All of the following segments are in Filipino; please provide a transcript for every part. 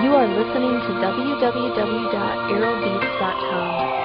You are listening to www.aerobeats.com.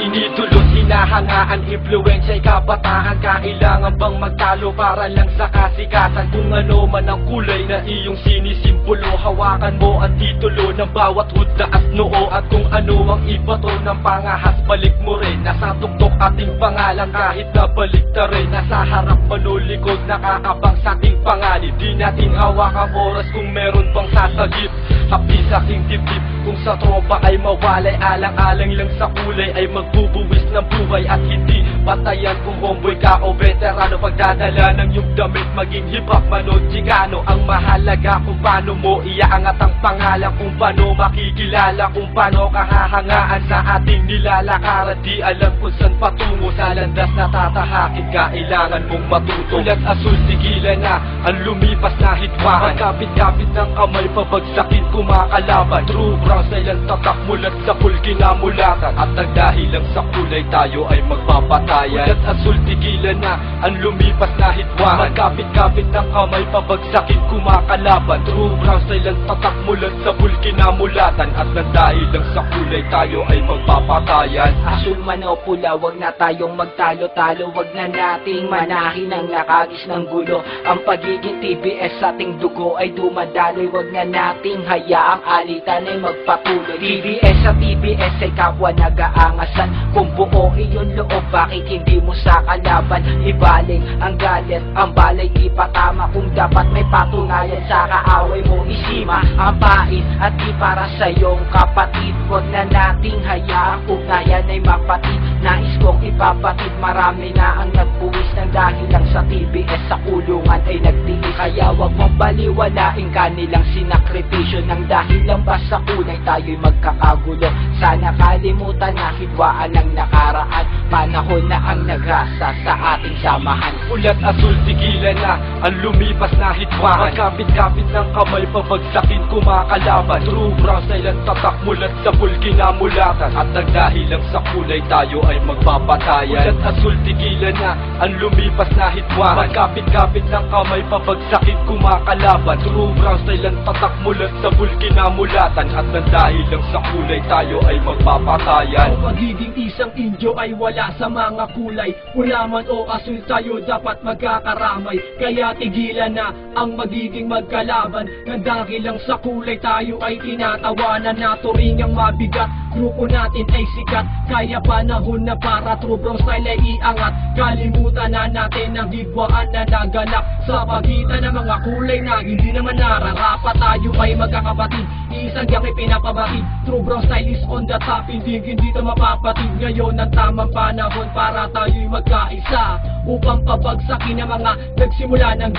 Inidulot, hinahangaan, impluwensya'y kabataan. Kailangan bang magtalo para lang sa kasikatan? Kung ano man ang kulay na iyong sinisimbolo, hawakan mo ang titulo ng bawat hudna at noo. At kung ano ang ibato ng pangahas, balik mo rin. Nasa tuktok ating pangalan kahit na baliktarin. Nasa harap manulikod, nakakabang sa ating panganib. Di natin hawak ang oras kung meron pang sasagip. Hapdi sa aking dibdib, kung sa tropa ay mawalay. Alang-alang lang sa kulay ay magbubuwis ng buhay at hindi patayan. Kung homeboy ka o veterano, pagdadala ng iyong damit, maging hip-hop man o chicano. Ang mahalaga kung paano mo iaangat ang pangalan, kung paano makikilala, kung paano kahahangaan sa ating nilalakaran. Di alam kung saan patungo, sa landas na tatahakin, kailangan mong matuto. Ulat asul, tigilan na ang lumipas na hitwahan. Magkapit-kapit ng kamay, pabagsakin kumakalaban. True brown style ang tatak mulat sa pulgi na mulatan. At nagdahil lang sa kulay tayo ay magpapatayan. Ulat asul, tigilan na ang lumipas na hitwahan. Magkapit-kapit ng kamay, pabagsakin kumakalaban. True brown style ang tatak mulat sa pulgi na mulatan. At nagdahil lang sa kulay tayo ay magpapatayan. Asul man o pula, wag na tayong magtalo-talo. Wag na nating manahin ang nakagis ng gulo. Ang pagiging TBS sa ating dugo ay dumadaloy. Wag na nating hayaang alitan ay magpatuloy. TBS sa TBS ay kapwa nag-aangasan. Kung buo iyong loob, bakit hindi mo sa kalaban ibaling ang galit? Ang balay di patama, kung dapat may patunayan sa kaaway mo isima ang pain at di para sa iyong kapatid. Wag na nating hayaang ugnayan ay mapatid. Nais kong ipapatid, marami na ang nagbuwis ng dahil lang sa TBS sa kulungan ay nagtiis. Kaya wag mong baliwalain kanilang sinakripisyo ng dahil lang ba sa kulay tayo'y magkakagulo. Sana kalimutan na hidwaan ng nakaraan, panahon na ang nagrasa sa ating samahan. Ulat asul, tigilan na ang lumipas na hitwahan. Magkapit-kapit ng kamay, pabagsakin kumakalaban. True brown style ang tatak mulat sa pulgi na mulatan. At nagdahil lang sa kulay tayo ay magpapatayan. Ulat asul, tigilan na ang lumipas na hitwahan. Magkapit-kapit ng kamay, pabagsakin kumakalaban. True brown style ang tatak mulat sa pulgi na mulatan. At nagdahil lang sa kulay tayo ay magpapatayan. Ang pagiging isang Indio ay wala sa mga kulay. Pula man o asul, tayo dapat magkakaramay. Kaya tigilan na ang magiging magkalaban. Dahil lang sa kulay tayo ay tinatawanan. Naturingang mabigat, grupo natin ay sikat. Kaya panahon na para true brown style ay iangat. Kalimutan na natin ang hidwaan na naganap sa pagitan ng mga kulay na hindi naman nararapat. Tayo ay magkakapatid, isang gang ay pinapabatid. True brown style is on the top, hindi dito mapapatid. Ngayon ang tamang panahon para tayo'y magkaisa upang pabagsakin ang mga nagsimula ng